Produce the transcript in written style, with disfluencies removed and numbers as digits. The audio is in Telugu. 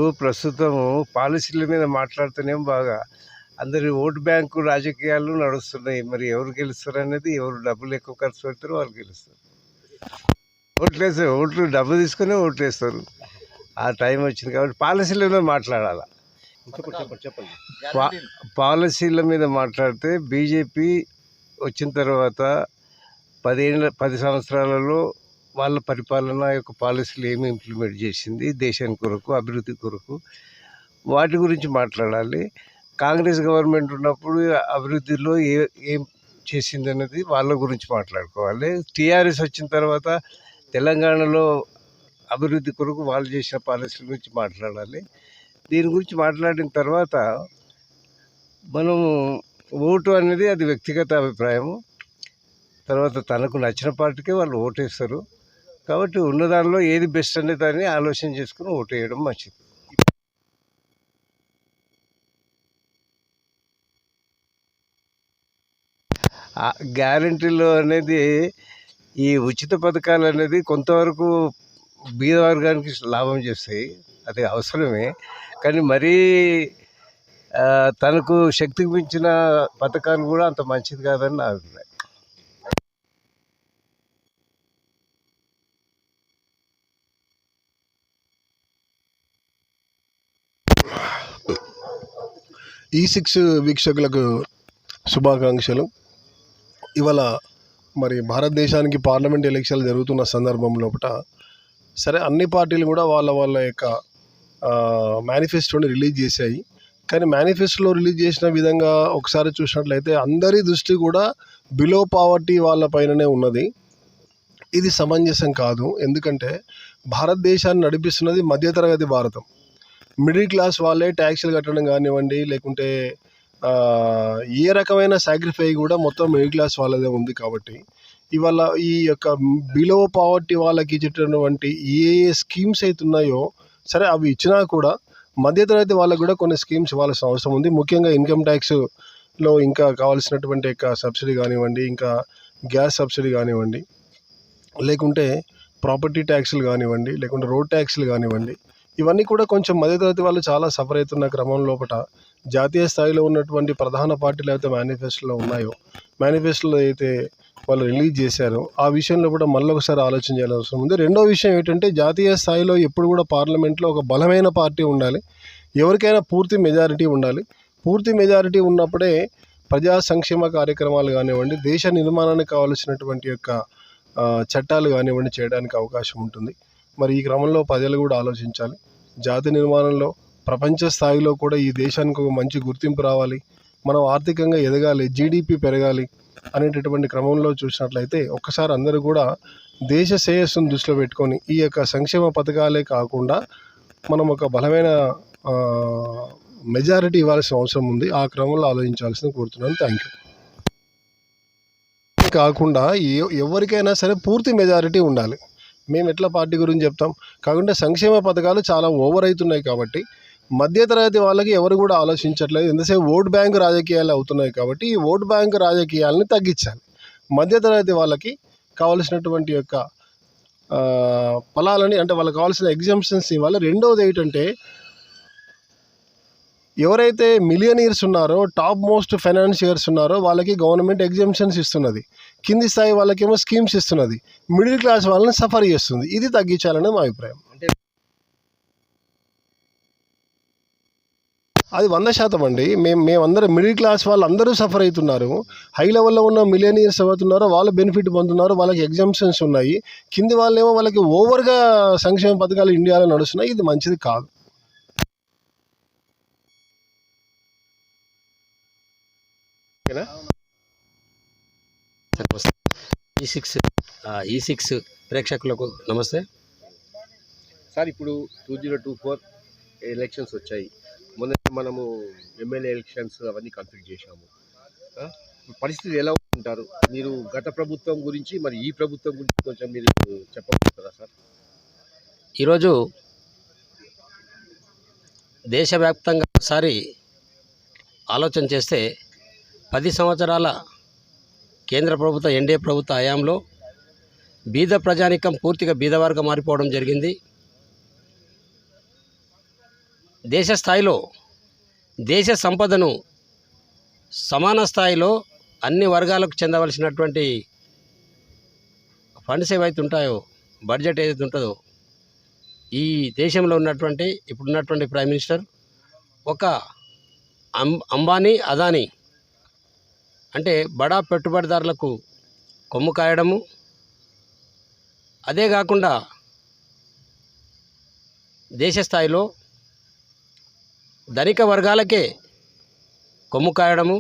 ఇప్పుడు ప్రస్తుతము పాలసీల మీద మాట్లాడుతూనేమో బాగా అందరి ఓటు బ్యాంకు రాజకీయాలు నడుస్తున్నాయి. మరి ఎవరు గెలుస్తారు అనేది, ఎవరు డబ్బులు ఎక్కువ ఖర్చు పెడతారో వాళ్ళు గెలుస్తారు. ఓట్లు డబ్బు తీసుకుని ఓట్లేస్తారు. ఆ టైం వచ్చింది కాబట్టి పాలసీల మీద మాట్లాడాలి. పాలసీల మీద మాట్లాడితే బీజేపీ వచ్చిన తర్వాత 10 సంవత్సరాలలో వాళ్ళ పరిపాలన యొక్క పాలసీలు ఏమి ఇంప్లిమెంట్ చేసింది దేశానికి కొరకు, అభివృద్ధి కొరకు, వాటి గురించి మాట్లాడాలి. కాంగ్రెస్ గవర్నమెంట్ ఉన్నప్పుడు అభివృద్ధిలో ఏం చేసింది అనేది వాళ్ళ గురించి మాట్లాడుకోవాలి. టీఆర్ఎస్ వచ్చిన తర్వాత తెలంగాణలో అభివృద్ధి కొరకు వాళ్ళు చేసిన పాలసీల గురించి మాట్లాడాలి. దీని గురించి మాట్లాడిన తర్వాత మనము ఓటు అనేది అది వ్యక్తిగత అభిప్రాయము. తర్వాత తనకు నచ్చిన పార్టీకే వాళ్ళు ఓటేస్తారు. కాబట్టి ఉన్నదానిలో ఏది బెస్ట్ అనే దాన్ని ఆలోచన చేసుకుని ఓటు వేయడం మంచిది. గ్యారంటీలు అనేది, ఈ ఉచిత పథకాలు అనేది కొంతవరకు బీద వర్గానికి లాభం చేస్తాయి, అది అవసరమే. కానీ మరీ తనకు శక్తికి మించిన పథకాలు కూడా అంత మంచిది కాదని నా అభిప్రాయం. E6 వీక్షకులకు శుభాకాంక్షలు. ఇవాళ మరి భారతదేశానికి పార్లమెంట్ ఎలక్షన్లు జరుగుతున్న సందర్భంలో సరే అన్ని పార్టీలు కూడా వాళ్ళ యొక్క మేనిఫెస్టోని రిలీజ్ చేశాయి. కానీ మేనిఫెస్టోలో రిలీజ్ చేసిన విధంగా ఒకసారి చూసినట్లయితే అందరి దృష్టి కూడా బిలో పావర్టీ వాళ్ళ పైననే ఉన్నది. ఇది సమంజసం కాదు. ఎందుకంటే భారతదేశాన్ని నడిపిస్తున్నది మధ్యతరగతి భారతం. మిడిల్ క్లాస్ వాళ్ళే ట్యాక్సులు కట్టడం కానివ్వండి, లేకుంటే ఏ రకమైన సాక్రిఫై కూడా మొత్తం మిడిల్ క్లాస్ వాళ్ళదే ఉంది. కాబట్టి ఇవాళ ఈ యొక్క బిలో పావర్టీ వాళ్ళకి ఇచ్చేటటువంటి ఏ స్కీమ్స్ అయితే ఉన్నాయో సరే అవి ఇచ్చినా కూడా మధ్యతరగతి వాళ్ళకు కూడా కొన్ని స్కీమ్స్ ఇవ్వాల్సిన అవసరం ఉంది. ముఖ్యంగా ఇన్కమ్ ట్యాక్స్లో ఇంకా కావాల్సినటువంటి యొక్క సబ్సిడీ కానివ్వండి, ఇంకా గ్యాస్ సబ్సిడీ కానివ్వండి, లేకుంటే ప్రాపర్టీ ట్యాక్స్లు కానివ్వండి, లేకుంటే రోడ్ ట్యాక్స్లు కానివ్వండి, ఇవన్నీ కూడా కొంచెం మధ్యతరగతి వాళ్ళు చాలా సఫర్ అవుతున్న క్రమం లోపల జాతీయ స్థాయిలో ఉన్నటువంటి ప్రధాన పార్టీలు అయితే మేనిఫెస్టోలో ఉన్నాయో, మేనిఫెస్టోలో అయితే వాళ్ళు రిలీజ్ చేశారో ఆ విషయంలో కూడా మళ్ళీ ఒకసారి ఆలోచన చేయాల్సిన అవసరం ఉంది. రెండో విషయం ఏంటంటే జాతీయ స్థాయిలో ఎప్పుడు కూడా పార్లమెంట్లో ఒక బలమైన పార్టీ ఉండాలి. ఎవరికైనా పూర్తి మెజారిటీ ఉండాలి. పూర్తి మెజారిటీ ఉన్నప్పుడే ప్రజా సంక్షేమ కార్యక్రమాలు కానివ్వండి, దేశ నిర్మాణానికి కావాల్సినటువంటి యొక్క చట్టాలు కానివ్వండి చేయడానికి అవకాశం ఉంటుంది. మరి ఈ క్రమంలో ప్రజలు కూడా ఆలోచించాలి. జాతి నిర్మాణంలో ప్రపంచ స్థాయిలో కూడా ఈ దేశానికి ఒక మంచి గుర్తింపు రావాలి, మనం ఆర్థికంగా ఎదగాలి, జీడిపి పెరగాలి అనేటటువంటి క్రమంలో చూసినట్లయితే ఒక్కసారి అందరూ కూడా దేశ శ్రేయస్సును దృష్టిలో పెట్టుకొని ఈ యొక్క సంక్షేమ పథకాలే కాకుండా మనం ఒక బలమైన మెజారిటీ ఇవ్వాల్సిన అవసరం ఉంది. ఆ క్రమంలో ఆలోచించాల్సింది కోరుతున్నాను. Thank you. కాకుండా ఎవరికైనా సరే పూర్తి మెజారిటీ ఉండాలి. మేము ఎట్లా పార్టీ గురించి చెప్తాం, కాకుండా సంక్షేమ పథకాలు చాలా ఓవర్ అవుతున్నాయి. కాబట్టి మధ్యతరగతి వాళ్ళకి ఎవరు కూడా ఆలోచించట్లేదు. ఎంతసేపు ఓట్ బ్యాంకు రాజకీయాలు అవుతున్నాయి. కాబట్టి ఈ ఓట్ బ్యాంకు రాజకీయాలని తగ్గించాలి. మధ్యతరగతి వాళ్ళకి కావాల్సినటువంటి యొక్క ఫలాలని, అంటే వాళ్ళకి కావాల్సిన ఎగ్జామ్షన్స్ ఇవ్వాలి. రెండవది ఏంటంటే ఎవరైతే మిలియనీర్స్ ఉన్నారో, టాప్ మోస్ట్ ఫైనాన్షియర్స్ ఉన్నారో వాళ్ళకి గవర్నమెంట్ ఎగ్జామ్షన్స్ ఇస్తున్నది, కింది స్థాయి వాళ్ళకేమో స్కీమ్స్ ఇస్తున్నది, మిడిల్ క్లాస్ వాళ్ళని సఫర్ చేస్తుంది. ఇది తగ్గించాలని మా అభిప్రాయం. అది 100% అండి. మేమందరం మిడిల్ క్లాస్ వాళ్ళు అందరూ సఫర్ అవుతున్నారు. హై లెవెల్లో ఉన్న మిలియనీర్స్ అవుతున్నారో వాళ్ళు బెనిఫిట్ పొందుతున్నారు, వాళ్ళకి ఎగ్జామ్షన్స్ ఉన్నాయి. కింది వాళ్ళేమో వాళ్ళకి ఓవర్గా సంక్షేమ పథకాలు ఇండియాలో నడుస్తున్నాయి. ఇది మంచిది కాదు. E6 ప్రేక్షకులకు నమస్తే సార్. ఇప్పుడు 2024 ఎలక్షన్స్ వచ్చాయి. మొన్న మనము ఎమ్మెల్యే ఎలక్షన్స్ అవన్నీ కంప్లీట్ చేశాము. పరిస్థితి ఎలా ఉంటారు మీరు? గత ప్రభుత్వం గురించి మరి ఈ ప్రభుత్వం గురించి కొంచెం మీరు చెప్పగలుగుతారా సార్? ఈరోజు దేశవ్యాప్తంగా ఒకసారి ఆలోచన చేస్తే 10 సంవత్సరాల కేంద్ర ప్రభుత్వ ఎన్డీఏ ప్రభుత్వ హయాంలో బీద ప్రజానికం పూర్తిగా బీదవారుగా మారిపోవడం జరిగింది. దేశ స్థాయిలో దేశ సంపదను సమాన స్థాయిలో అన్ని వర్గాలకు చెందవలసినటువంటి ఫండ్స్ ఏవైతే ఉంటాయో, బడ్జెట్ ఏదైతే ఉంటుందో, ఈ దేశంలో ఉన్నటువంటి ఇప్పుడున్నటువంటి ప్రైమ్ మినిస్టర్ ఒక అంబానీ, అదానీ అంటే బడా పెట్టుబడిదారులకు కొమ్ము కాయడము, అదే కాకుండా దేశ స్థాయిలో ధనిక వర్గాలకే కొమ్ము కాయడము,